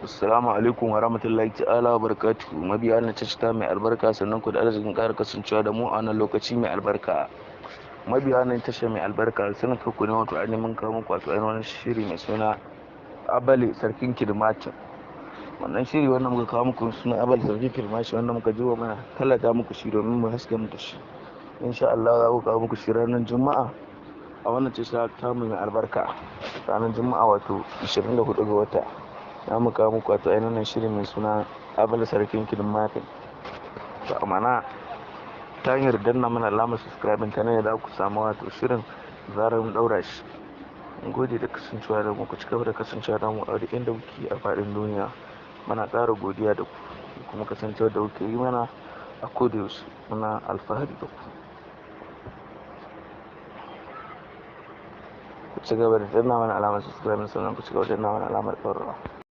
Assalamu alaikum wa rahmatullahi ta'ala wa barakatuhu. Mabiya na ta mai albarka, sannan ku da arzikin ƙara kasancewa da mu a wannan lokaci mai albarka. Mabiya na tasha mai albarka, sanin ku ne wato ainihin kawo muku wato ainihin shiri mai suna Abale Sarkin Kidmatin. Wannan shiri wannan muka kawo muku suna Abale Sarkin Kidmatin, wanda muka jiwa mana tallata muku shi domin mu haske muku shi. Insha Allah za ku kawo muku shi ranar Juma'a a wannan tasha ta mai albarka. Ranar Juma'a wato 24 ga wata. Na mu kawo muku wato ainihin shirin mai suna Abale Sarkin Kidmatin. To amana ta hanyar danna mana alamar subscribing ta ne da ku samu wato shirin zarar mun daura shi. Mun gode da kasancewa da mu, ku cigaba da kasancewa da mu a duk inda kuke a faɗin duniya. Muna ƙara godiya da ku kuma kasancewa da kuke yi mana a koda yaushe. Muna alfahari da ku. Ku cigaba da danna mana alamar subscribing, sannan ku cigaba da danna mana alamar ƙararrawa.